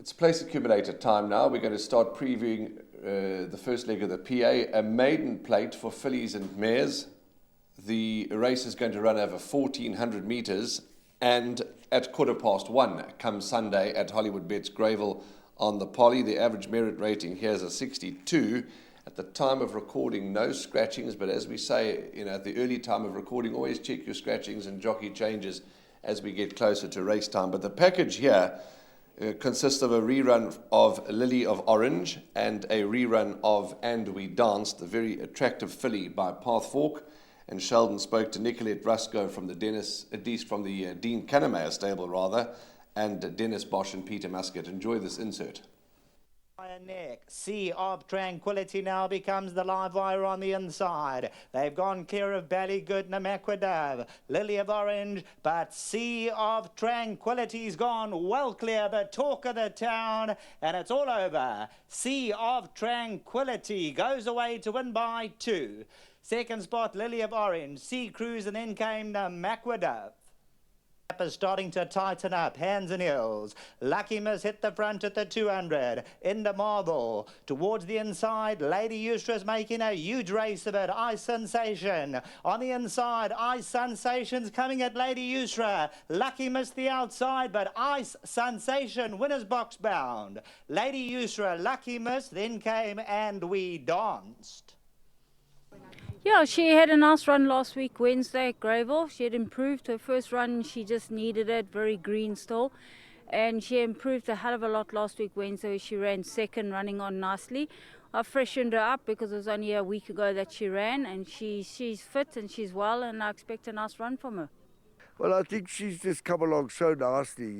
It's place accumulator time now. We're going to start previewing the first leg of the PA, a maiden plate for fillies and mares. The race is going to run over 1,400 metres, and at 1:15 come Sunday at Hollywood Bets Gravel on the Polly. The average merit rating here is a 62. At the time of recording, no scratchings, but as we say, at the early time of recording, always check your scratchings and jockey changes as we get closer to race time. But the package here consists of a rerun of Lily of Orange and a rerun of And We Danced, the very attractive filly by Pathfork. And Sheldon spoke to Nicolette Rusco from the Dean Cannemeyer stable, and Dennis Bosch and Peter Muscat. Enjoy this insert. Neck. Sea of Tranquility now becomes the live wire on the inside. They've gone clear of Ballygood and Macquadave, Lily of Orange, but Sea of Tranquility's gone well clear, the talk of the town, and it's all over. Sea of Tranquility goes away to win by 2. Second spot, Lily of Orange, Sea Cruise, and then came the Macquadave. Is starting to tighten up, hands and heels. Lucky Miss hit the front at the 200. Into Marble. Towards the inside, Lady Eustra's making a huge race of it. Ice Sensation. On the inside, Ice Sensation's coming at Lady Eustra. Lucky Miss the outside, but Ice Sensation, winner's box bound. Lady Eustra, Lucky Miss, then came And We Danced. Yeah, she had a nice run last week, Wednesday at Gravel. She had improved her first run. She just needed it, very green still. And she improved a hell of a lot last week, Wednesday. She ran second, running on nicely. I freshened her up because it was only a week ago that she ran. And she's fit and she's well, and I expect a nice run from her. Well, I think she's just come along so nicely,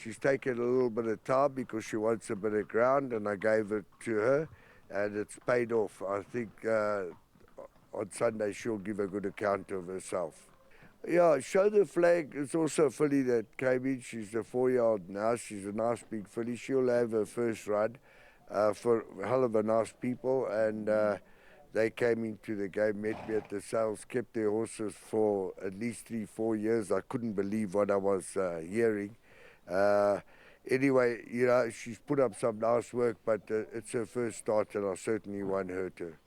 She's taken a little bit of time because she wants a bit of ground, and I gave it to her. And it's paid off. I think on Sunday she'll give a good account of herself. Yeah, Show the Flag is also a filly that came in. She's a 4-year-old now. She's a nice big filly. She'll have her first run for a hell of a nice people. And they came into the game, met me at the sales, kept their horses for at least 3-4 years. I couldn't believe what I was hearing. Anyway, she's put up some nice work, but it's her first start, and I certainly won't hurt her.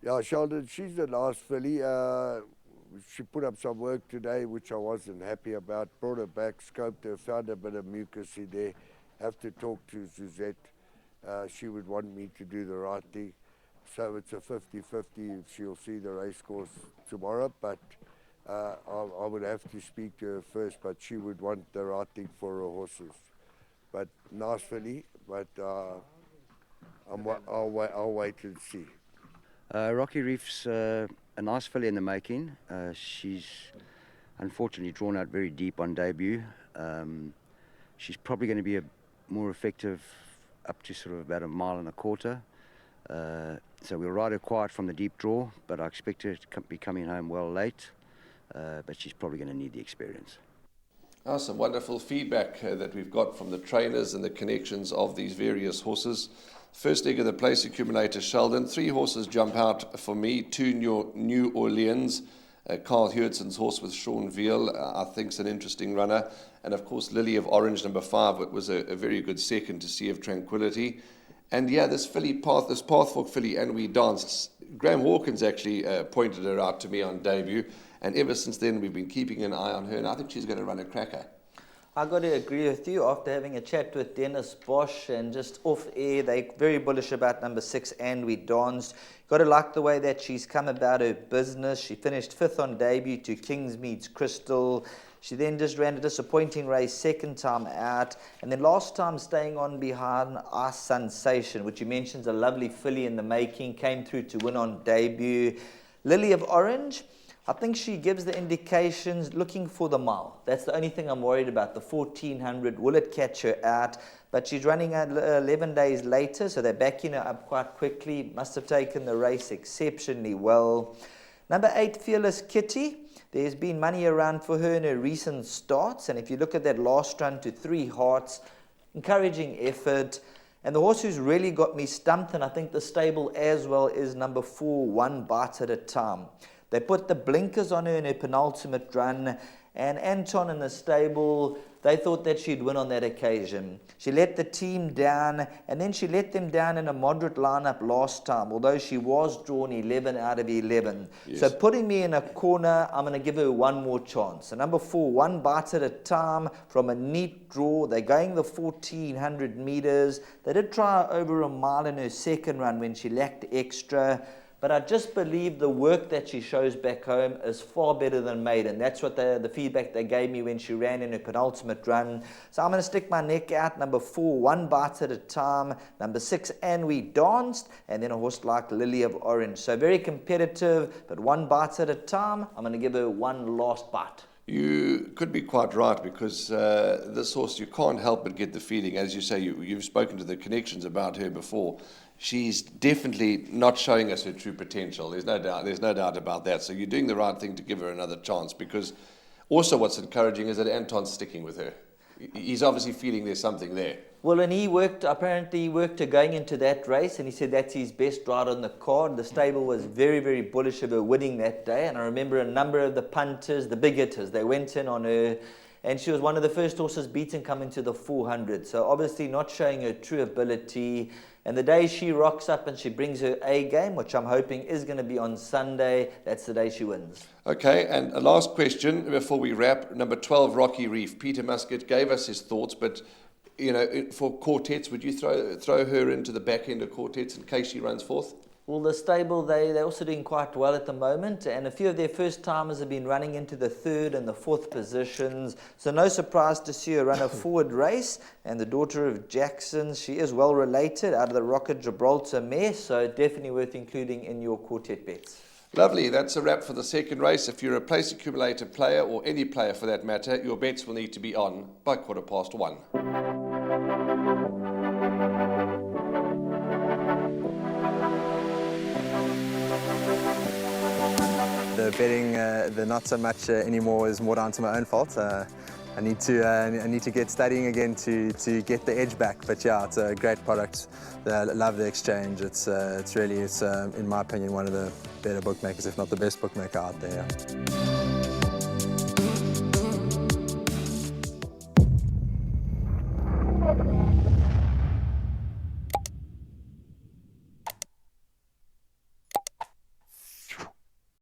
Yeah, Sheldon, she's a nice filly. She put up some work today, which I wasn't happy about. Brought her back, scoped her, found a bit of mucus in there. Have to talk to Suzette. She would want me to do the right thing. So it's a 50-50 if she'll see the race course tomorrow, but I would have to speak to her first, but she would want the right thing for her horses. But nice filly, but I'll wait and see. Rocky Reef's a nice filly in the making. She's unfortunately drawn out very deep on debut. She's probably going to be more effective up to sort of about 1.25 miles. So we'll ride her quiet from the deep draw, but I expect her to be coming home well late. But she's probably going to need the experience. Some wonderful feedback that we've got from the trainers and the connections of these various horses. First leg of the place accumulator, Sheldon. 3 horses jump out for me. 2 New Orleans. Carl Hewittson's horse with Sean Veal, I think, is an interesting runner. And of course, Lily of Orange, number 5, it was a very good second to Sea of Tranquility. And yeah, this Pathfork filly, And We Danced. Graham Hawkins actually pointed her out to me on debut. And ever since then, we've been keeping an eye on her, and I think she's going to run a cracker. I got to agree with you. After having a chat with Dennis Bosch and just off air, they're very bullish about number 6, And We Danced. Got to like the way that she's come about her business. She finished 5th on debut to Kingsmead's Crystal. She then just ran a disappointing race second time out, and then last time staying on behind Ice Sensation, which you mentioned is a lovely filly in the making, came through to win on debut. Lily of Orange, I think she gives the indications looking for the mile. That's the only thing I'm worried about, the 1,400. Will it catch her out? But she's running 11 days later, so they're backing her up quite quickly. Must have taken the race exceptionally well. Number 8, Fearless Kitty. There's been money around for her in her recent starts. And if you look at that last run to 3 Hearts, encouraging effort. And the horse who's really got me stumped, and I think the stable as well, is number 4, One Bite at a Time. They put the blinkers on her in her penultimate run, And Anton in the stable, they thought that she'd win on that occasion. She let the team down, and then she let them down in a moderate lineup last time, although she was drawn 11 out of 11. Yes. So putting me in a corner, I'm going to give her one more chance. So number 4, One Bite at a Time, from a neat draw. They're going the 1400 meters. They did try over a mile in her second run when she lacked extra. But I just believe the work that she shows back home is far better than maiden. That's what the feedback they gave me when she ran in her penultimate run. So I'm going to stick my neck out. Number 4, One Bite at a Time. Number 6, And We Danced. And then a horse like Lily of Orange. So very competitive, but One Bite at a Time. I'm going to give her one last bite. You could be quite right, because this horse, you can't help but get the feeling, as you say, you've spoken to the connections about her before. She's definitely not showing us her true potential. There's no doubt about that. So you're doing the right thing to give her another chance, because also what's encouraging is that Anton's sticking with her. He's obviously feeling there's something there. Well, and apparently he worked to going into that race, and he said that's his best ride on the card. The stable was very, very bullish of her winning that day, and I remember a number of the punters, the big hitters, they went in on her, and she was one of the first horses beaten coming to the 400. So obviously not showing her true ability. And the day she rocks up and she brings her A game, which I'm hoping is going to be on Sunday, that's the day she wins. Okay, and a last question before we wrap. Number 12, Rocky Reef. Peter Muscat gave us his thoughts, but you know, for Quartets, would you throw her into the back end of Quartets in case she runs fourth? Well, the stable, they're also doing quite well at the moment, and a few of their first-timers have been running into the 3rd and the 4th positions, so no surprise to see her run a forward race. And the daughter of Jackson, she is well related, out of the Rocket Gibraltar mare, so definitely worth including in your quartet bets. Lovely, that's a wrap for the second race. If you're a place accumulator player, or any player for that matter, your bets will need to be on by 1:15. The betting, the not so much anymore, is more down to my own fault. I need to get studying again to get the edge back. But yeah, it's a great product. I love the exchange. It's really, in my opinion, one of the better bookmakers, if not the best bookmaker out there.